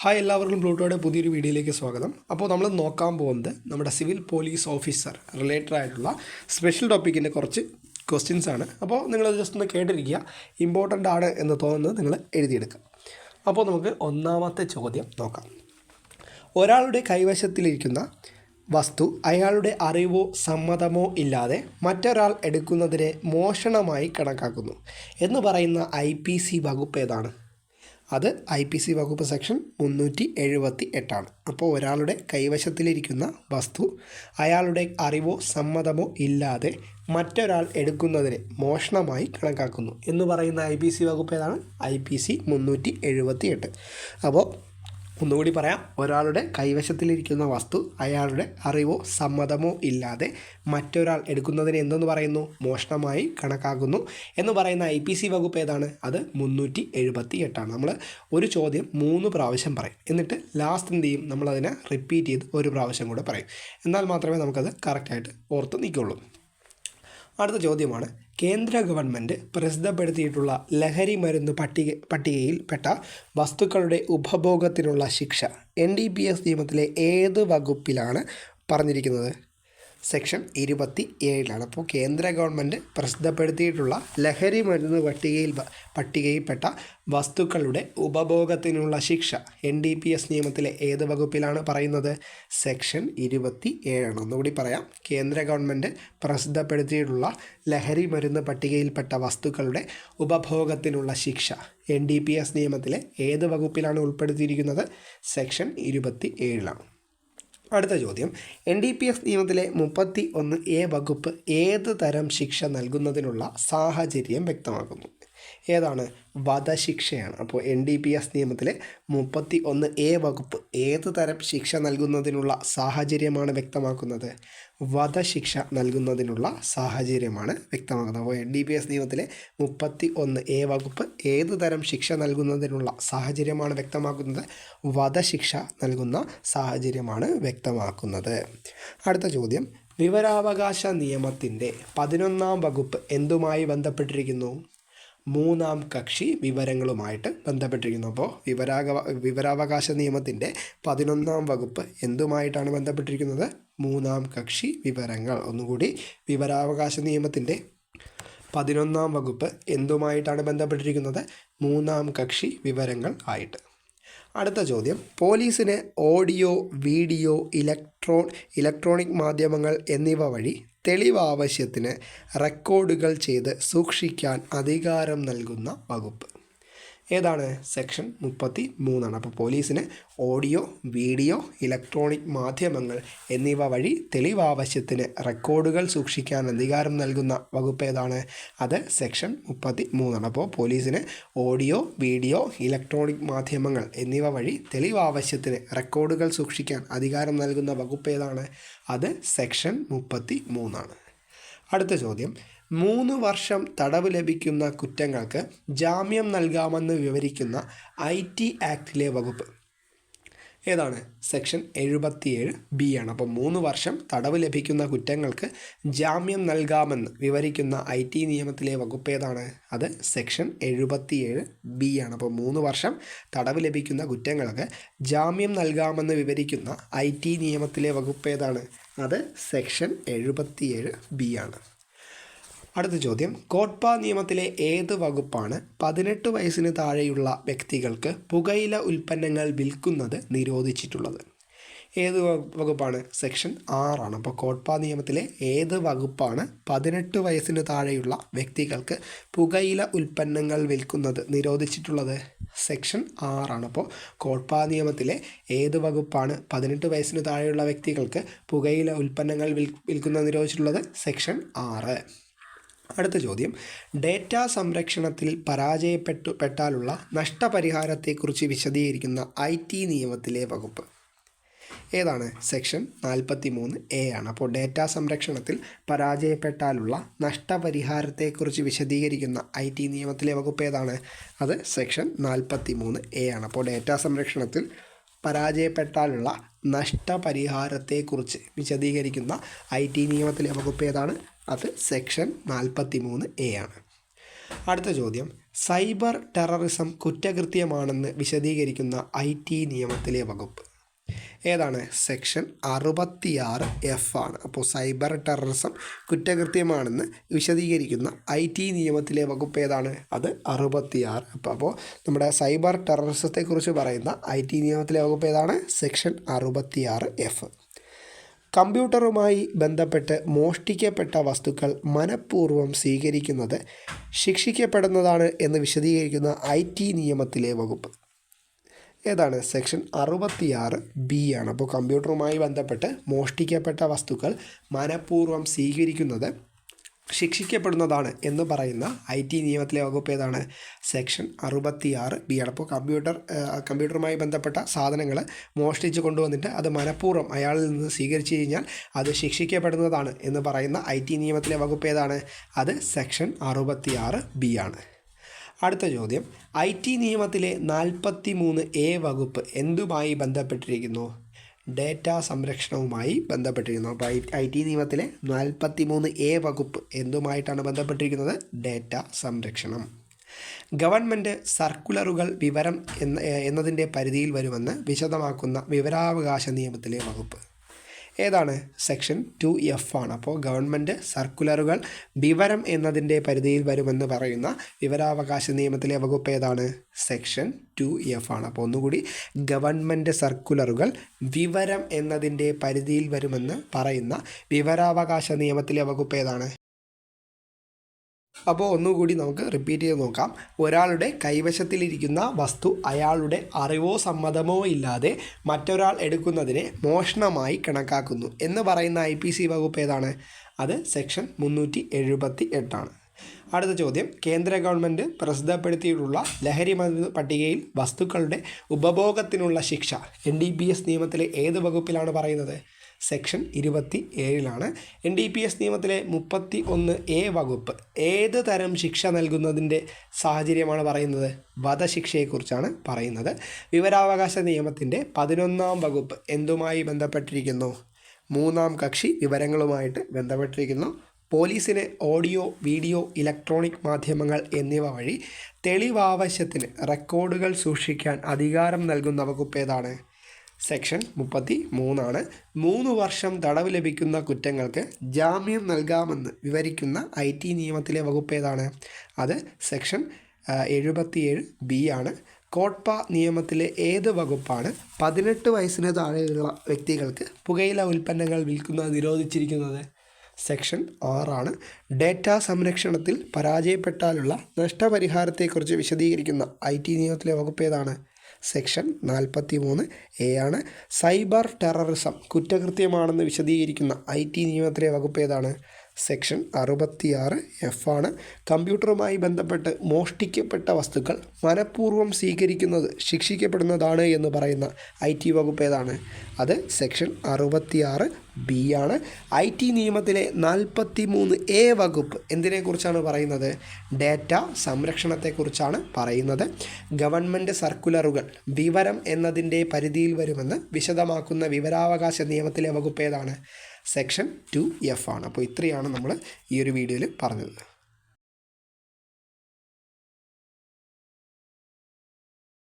Hi, എല്ലാവർക്കും പ്ലൂട്ടോയുടെ പുതിയൊരു വീഡിയോയിലേക്ക് സ്വാഗതം. അപ്പോൾ നമ്മൾ നോക്കാൻ പോകുന്നത് നമ്മുടെ സിവിൽ പോലീസ് ഓഫീസർ റിലേറ്റഡ് ആയിട്ടുള്ള സ്പെഷ്യൽ ടോപ്പിക്കിൻ്റെ കുറച്ച് ക്വസ്റ്റ്യൻസ് ആണ്. അപ്പോൾ നിങ്ങളത് ജസ്റ്റ് ഒന്ന് കേട്ടിരിക്കുക. ഇമ്പോർട്ടൻ്റ് ആണ് എന്ന് തോന്നുന്നത് നിങ്ങൾ എഴുതിയെടുക്കുക. അപ്പോൾ നമുക്ക് ഒന്നാമത്തെ ചോദ്യം നോക്കാം. ഒരാളുടെ കൈവശത്തിലിരിക്കുന്ന വസ്തു അയാളുടെ അറിവോ സമ്മതമോ ഇല്ലാതെ മറ്റൊരാൾ എടുക്കുന്നതിനെ മോഷണമായി കണക്കാക്കുന്നു എന്ന് പറയുന്ന IPC വകുപ്പ് ഏതാണ്? അത് IPC വകുപ്പ് സെക്ഷൻ 378 അപ്പോൾ ഒരാളുടെ കൈവശത്തിലിരിക്കുന്ന വസ്തു അയാളുടെ അറിവോ സമ്മതമോ ഇല്ലാതെ മറ്റൊരാൾ എടുക്കുന്നതിനെ മോഷണമായി കണക്കാക്കുന്നു എന്ന് പറയുന്ന IPC വകുപ്പ് ഏതാണ്? IPC 378. അപ്പോൾ ഒന്നുകൂടി പറയാം. ഒരാളുടെ കൈവശത്തിലിരിക്കുന്ന വസ്തു അയാളുടെ അറിവോ സമ്മതമോ ഇല്ലാതെ മറ്റൊരാൾ എടുക്കുന്നതിന് എന്തെന്ന് പറയുന്നു? മോഷണമായി കണക്കാക്കുന്നു എന്ന് പറയുന്ന IPC വകുപ്പ് ഏതാണ്? അത് 378. നമ്മൾ ഒരു ചോദ്യം 3 പ്രാവശ്യം പറയും, എന്നിട്ട് ലാസ്റ്റ് എന്ത് ചെയ്യും? നമ്മളതിനെ റിപ്പീറ്റ് ചെയ്ത് ഒരു പ്രാവശ്യം കൂടെ പറയും. എന്നാൽ മാത്രമേ നമുക്കത് കറക്റ്റായിട്ട് ഓർത്ത് നിൽക്കുള്ളൂ. അടുത്ത ചോദ്യമാണ്, കേന്ദ്ര ഗവൺമെൻറ് പ്രസിദ്ധപ്പെടുത്തിയിട്ടുള്ള ലഹരി മരുന്ന് പട്ടികയിൽപ്പെട്ട വസ്തുക്കളുടെ ഉപഭോഗത്തിനുള്ള ശിക്ഷ NDPS നിയമത്തിലെ ഏത് വകുപ്പിലാണ് പറഞ്ഞിരിക്കുന്നത്? സെക്ഷൻ 27. അപ്പോൾ കേന്ദ്ര ഗവൺമെൻറ് പ്രസിദ്ധപ്പെടുത്തിയിട്ടുള്ള ലഹരി മരുന്ന് പട്ടികയിൽപ്പെട്ട വസ്തുക്കളുടെ ഉപഭോഗത്തിനുള്ള ശിക്ഷ NDPS നിയമത്തിലെ ഏത് വകുപ്പിലാണ് പറയുന്നത്? സെക്ഷൻ 27. ഒന്നുകൂടി പറയാം. കേന്ദ്ര ഗവൺമെൻറ് പ്രസിദ്ധപ്പെടുത്തിയിട്ടുള്ള ലഹരി മരുന്ന് പട്ടികയിൽപ്പെട്ട വസ്തുക്കളുടെ ഉപഭോഗത്തിനുള്ള ശിക്ഷ NDPS നിയമത്തിലെ ഏത് വകുപ്പിലാണ് ഉൾപ്പെടുത്തിയിരിക്കുന്നത്? സെക്ഷൻ 27. അടുത്ത ചോദ്യം, NDPS നിയമത്തിലെ 31A വകുപ്പ് ഏത് തരം ശിക്ഷ നൽകുന്നതിനുള്ള സാഹചര്യം വ്യക്തമാക്കുന്നു? ഏതാണ്? വധശിക്ഷയാണ്. അപ്പോൾ NDPS നിയമത്തിലെ 31A വകുപ്പ് ഏത് തരം ശിക്ഷ നൽകുന്നതിനുള്ള സാഹചര്യമാണ് വ്യക്തമാക്കുന്നത്? വധശിക്ഷ നൽകുന്നതിനുള്ള സാഹചര്യമാണ് വ്യക്തമാക്കുന്നത്. അപ്പോൾ NDPS നിയമത്തിലെ 31A വകുപ്പ് ഏത് തരം ശിക്ഷ നൽകുന്നതിനുള്ള സാഹചര്യമാണ് വ്യക്തമാക്കുന്നത്? വധശിക്ഷ നൽകുന്ന സാഹചര്യമാണ് വ്യക്തമാക്കുന്നത്. അടുത്ത ചോദ്യം, വിവരാവകാശ നിയമത്തിൻ്റെ 11ാം വകുപ്പ് എന്തുമായി ബന്ധപ്പെട്ടിരിക്കുന്നു? മൂന്നാം കക്ഷി വിവരങ്ങളുമായിട്ട് ബന്ധപ്പെട്ടിരിക്കുന്നു. അപ്പോൾ വിവരാവകാശ നിയമത്തിൻ്റെ 11ാം വകുപ്പ് എന്തുമായിട്ടാണ് ബന്ധപ്പെട്ടിരിക്കുന്നത്? മൂന്നാം കക്ഷി വിവരങ്ങൾ. ഒന്നുകൂടി, വിവരാവകാശ നിയമത്തിൻ്റെ 11ാം വകുപ്പ് എന്തുമായിട്ടാണ് ബന്ധപ്പെട്ടിരിക്കുന്നത്? മൂന്നാം കക്ഷി വിവരങ്ങൾ ആയിട്ട്. അടുത്ത ചോദ്യം, പോലീസിന് ഓഡിയോ, വീഡിയോ, ഇലക്ട്രോണിക് മാധ്യമങ്ങൾ എന്നിവ വഴി തെളിവ് ആവശ്യത്തിന് റെക്കോർഡുകൾ ചെയ്ത് സൂക്ഷിക്കാൻ അധികാരം നൽകുന്ന വകുപ്പ് ഏതാണ്? സെക്ഷൻ 33. അപ്പോൾ പോലീസിന് ഓഡിയോ, വീഡിയോ, ഇലക്ട്രോണിക് മാധ്യമങ്ങൾ എന്നിവ വഴി തെളിവ് ആവശ്യത്തിന് റെക്കോർഡുകൾ സൂക്ഷിക്കാൻ അധികാരം നൽകുന്ന വകുപ്പ് ഏതാണ്? അത് സെക്ഷൻ 33. അപ്പോൾ പോലീസിന് ഓഡിയോ, വീഡിയോ, ഇലക്ട്രോണിക് മാധ്യമങ്ങൾ എന്നിവ വഴി തെളിവ് ആവശ്യത്തിന് റെക്കോർഡുകൾ സൂക്ഷിക്കാൻ അധികാരം നൽകുന്ന വകുപ്പ് ഏതാണ്? അത് സെക്ഷൻ 33. അടുത്ത ചോദ്യം, 3 വർഷം തടവ് ലഭിക്കുന്ന കുറ്റങ്ങൾക്ക് ജാമ്യം നൽകാമെന്ന് വിവരിക്കുന്ന IT ആക്ടിലെ വകുപ്പ് ഏതാണ്? സെക്ഷൻ 77B ആണ്. അപ്പോൾ 3 വർഷം തടവ് ലഭിക്കുന്ന കുറ്റങ്ങൾക്ക് ജാമ്യം നൽകാമെന്ന് വിവരിക്കുന്ന IT നിയമത്തിലെ വകുപ്പ് ഏതാണ്? അത് സെക്ഷൻ 77B ആണ്. അപ്പോൾ 3 വർഷം തടവ് ലഭിക്കുന്ന കുറ്റങ്ങൾക്ക് ജാമ്യം നൽകാമെന്ന് വിവരിക്കുന്ന IT നിയമത്തിലെ വകുപ്പ് ഏതാണ്? അത് സെക്ഷൻ 77B ആണ്. അടുത്ത ചോദ്യം, കോട്ട്പ നിയമത്തിലെ ഏത് വകുപ്പാണ് 18 വയസ്സിന് താഴെയുള്ള വ്യക്തികൾക്ക് പുകയില ഉൽപ്പന്നങ്ങൾ വിൽക്കുന്നത് നിരോധിച്ചിട്ടുള്ളത്? ഏത് വകുപ്പാണ്? സെക്ഷൻ 6 ആണ്. അപ്പോൾ കോട്ട്പ നിയമത്തിലെ ഏത് വകുപ്പാണ് 18 വയസ്സിന് താഴെയുള്ള വ്യക്തികൾക്ക് പുകയില ഉൽപ്പന്നങ്ങൾ വിൽക്കുന്നത് നിരോധിച്ചിട്ടുള്ളത്? സെക്ഷൻ 6 ആണ്. അപ്പോൾ കോട്ട്പ നിയമത്തിലെ ഏത് വകുപ്പാണ് 18 വയസ്സിന് താഴെയുള്ള വ്യക്തികൾക്ക് പുകയില ഉൽപ്പന്നങ്ങൾ വിൽക്കുന്നത് നിരോധിച്ചിട്ടുള്ളത്? സെക്ഷൻ 6. അടുത്ത ചോദ്യം, ഡേറ്റാ സംരക്ഷണത്തിൽ പരാജയപ്പെട്ടാലുള്ള നഷ്ടപരിഹാരത്തെക്കുറിച്ച് വിശദീകരിക്കുന്ന IT നിയമത്തിലെ വകുപ്പ് ഏതാണ്? സെക്ഷൻ 43A ആണ്. അപ്പോൾ ഡേറ്റാ സംരക്ഷണത്തിൽ പരാജയപ്പെട്ടാലുള്ള നഷ്ടപരിഹാരത്തെക്കുറിച്ച് വിശദീകരിക്കുന്ന IT നിയമത്തിലെ വകുപ്പ് ഏതാണ്? അത് സെക്ഷൻ 43A ആണ്. അപ്പോൾ ഡേറ്റാ സംരക്ഷണത്തിൽ പരാജയപ്പെട്ടാലുള്ള നഷ്ടപരിഹാരത്തെക്കുറിച്ച് വിശദീകരിക്കുന്ന IT നിയമത്തിലെ വകുപ്പ് ഏതാണ്? അത് സെക്ഷൻ 43A ആണ്. അടുത്ത ചോദ്യം, സൈബർ ടെററിസം കുറ്റകൃത്യമാണെന്ന് വിശദീകരിക്കുന്ന IT നിയമത്തിലെ വകുപ്പ് ഏതാണ്? സെക്ഷൻ 66F ആണ്. അപ്പോൾ സൈബർ ടെററിസം കുറ്റകൃത്യമാണെന്ന് വിശദീകരിക്കുന്ന IT നിയമത്തിലെ വകുപ്പ് ഏതാണ്? അത് 66. അപ്പോൾ നമ്മുടെ സൈബർ ടെററിസത്തെക്കുറിച്ച് പറയുന്ന IT നിയമത്തിലെ വകുപ്പ് ഏതാണ്? Section 66F. കമ്പ്യൂട്ടറുമായി ബന്ധപ്പെട്ട് മോഷ്ടിക്കപ്പെട്ട വസ്തുക്കൾ മനഃപൂർവ്വം സ്വീകരിക്കുന്നത് ശിക്ഷിക്കപ്പെടുന്നതാണ് എന്ന് വിശദീകരിക്കുന്ന IT നിയമത്തിലെ വകുപ്പ് ഏതാണ്? സെക്ഷൻ 66B ആണ്. അപ്പോൾ കമ്പ്യൂട്ടറുമായി ബന്ധപ്പെട്ട് മോഷ്ടിക്കപ്പെട്ട വസ്തുക്കൾ മനഃപൂർവ്വം സ്വീകരിക്കുന്നത് ശിക്ഷിക്കപ്പെടുന്നതാണ് എന്ന് പറയുന്ന IT നിയമത്തിലെ വകുപ്പ് ഏതാണ്? സെക്ഷൻ 66B ആണ്. അപ്പോൾ കമ്പ്യൂട്ടറുമായി ബന്ധപ്പെട്ട സാധനങ്ങൾ മോഷ്ടിച്ച് കൊണ്ടുവന്നിട്ട് അത് മനഃപൂർവ്വം അയാളിൽ നിന്ന് സ്വീകരിച്ചു കഴിഞ്ഞാൽ അത് ശിക്ഷിക്കപ്പെടുന്നതാണ് എന്ന് പറയുന്ന IT നിയമത്തിലെ വകുപ്പ് ഏതാണ്? അത് സെക്ഷൻ 66B ആണ്. അടുത്ത ചോദ്യം, IT നിയമത്തിലെ 43A വകുപ്പ് എന്തുമായി ബന്ധപ്പെട്ടിരിക്കുന്നു? ഡേറ്റാ സംരക്ഷണവുമായി ബന്ധപ്പെട്ടിരിക്കുന്നു. അപ്പോൾ IT നിയമത്തിലെ 43A വകുപ്പ് എന്തുമായിട്ടാണ് ബന്ധപ്പെട്ടിരിക്കുന്നത്? ഡേറ്റാ സംരക്ഷണം. ഗവൺമെൻറ് സർക്കുലറുകൾ വിവരം എന്നതിൻ്റെ പരിധിയിൽ വരുമെന്ന് വിശദമാക്കുന്ന വിവരാവകാശ നിയമത്തിലെ വകുപ്പ് ഏതാണ്? സെക്ഷൻ 2F ആണ്. അപ്പോൾ ഗവൺമെൻറ് സർക്കുലറുകൾ വിവരം എന്നതിൻ്റെ പരിധിയിൽ വരുമെന്ന് പറയുന്ന വിവരാവകാശ നിയമത്തിലെ വകുപ്പ് ഏതാണ്? സെക്ഷൻ 2F ആണ്. അപ്പോൾ ഒന്നുകൂടി, ഗവൺമെൻറ് സർക്കുലറുകൾ വിവരം എന്നതിൻ്റെ പരിധിയിൽ വരുമെന്ന് പറയുന്ന വിവരാവകാശ നിയമത്തിലെ വകുപ്പ് ഏതാണ്? അപ്പോൾ ഒന്നുകൂടി നമുക്ക് റിപ്പീറ്റ് ചെയ്ത് നോക്കാം. ഒരാളുടെ കൈവശത്തിലിരിക്കുന്ന വസ്തു അയാളുടെ അറിവോ സമ്മതമോ ഇല്ലാതെ മറ്റൊരാൾ എടുക്കുന്നതിനെ മോഷണമായി കണക്കാക്കുന്നു എന്ന് പറയുന്ന IPC വകുപ്പ് ഏതാണ്? അത് സെക്ഷൻ 378 ആണ്. അടുത്ത ചോദ്യം, കേന്ദ്ര ഗവൺമെൻറ് പ്രസിദ്ധപ്പെടുത്തിയിട്ടുള്ള ലഹരി മരുന്ന് പട്ടികയിൽ വസ്തുക്കളുടെ ഉപഭോഗത്തിനുള്ള ശിക്ഷ NDPS നിയമത്തിലെ ഏത് വകുപ്പിലാണ് പറയുന്നത്? സെക്ഷൻ 27 NDPS നിയമത്തിലെ 31A വകുപ്പ് ഏത് തരം ശിക്ഷ നൽകുന്നതിൻ്റെ സാഹചര്യമാണ് പറയുന്നത്? വധശിക്ഷയെക്കുറിച്ചാണ് പറയുന്നത്. വിവരാവകാശ നിയമത്തിൻ്റെ 11ാം വകുപ്പ് എന്തുമായി ബന്ധപ്പെട്ടിരിക്കുന്നു? മൂന്നാം കക്ഷി വിവരങ്ങളുമായിട്ട് ബന്ധപ്പെട്ടിരിക്കുന്നു. പോലീസിന് ഓഡിയോ, വീഡിയോ, ഇലക്ട്രോണിക് മാധ്യമങ്ങൾ എന്നിവ വഴി തെളിവാവശ്യത്തിന് റെക്കോർഡുകൾ സൂക്ഷിക്കാൻ അധികാരം നൽകുന്ന വകുപ്പ് ഏതാണ്? സെക്ഷൻ 33 3 വർഷം തടവ് ലഭിക്കുന്ന കുറ്റങ്ങൾക്ക് ജാമ്യം നൽകാമെന്ന് വിവരിക്കുന്ന IT നിയമത്തിലെ വകുപ്പ് ഏതാണ്? അത് സെക്ഷൻ 77B ആണ്. കോട്ട്പ നിയമത്തിലെ ഏത് വകുപ്പാണ് 18 വയസ്സിന് താഴെയുള്ള വ്യക്തികൾക്ക് പുകയില ഉൽപ്പന്നങ്ങൾ വിൽക്കുന്നത് നിരോധിച്ചിരിക്കുന്നത്? സെക്ഷൻ 6 ഡേറ്റാ സംരക്ഷണത്തിൽ പരാജയപ്പെട്ടാലുള്ള നഷ്ടപരിഹാരത്തെക്കുറിച്ച് വിശദീകരിക്കുന്ന IT നിയമത്തിലെ വകുപ്പ് ഏതാണ്? സെക്ഷൻ 43A ആണ്. സൈബർ ടെററിസം കുറ്റകൃത്യമാണെന്ന് വിശദീകരിക്കുന്ന IT നിയമത്തിലെ വകുപ്പ് ഏതാണ്? സെക്ഷൻ 66F ആണ്. കമ്പ്യൂട്ടറുമായി ബന്ധപ്പെട്ട് മോഷ്ടിക്കപ്പെട്ട വസ്തുക്കൾ മനഃപൂർവ്വം സ്വീകരിക്കുന്നത് ശിക്ഷിക്കപ്പെടുന്നതാണ് എന്ന് പറയുന്ന IT വകുപ്പ് ഏതാണ്? അത് സെക്ഷൻ 66B ആണ്. IT നിയമത്തിലെ 43A വകുപ്പ് എന്തിനെക്കുറിച്ചാണ് പറയുന്നത്? ഡേറ്റ സംരക്ഷണത്തെക്കുറിച്ചാണ് പറയുന്നത്. ഗവൺമെൻറ് സർക്കുലറുകൾ വിവരം എന്നതിൻ്റെ പരിധിയിൽ വരുമെന്ന് വിശദമാക്കുന്ന വിവരാവകാശ നിയമത്തിലെ വകുപ്പ് ഏതാണ്? സെക്ഷൻ 2F ആണ്. അപ്പോൾ ഇത്രയാണ് നമ്മൾ ഈ ഒരു വീഡിയോയിൽ പറഞ്ഞത്.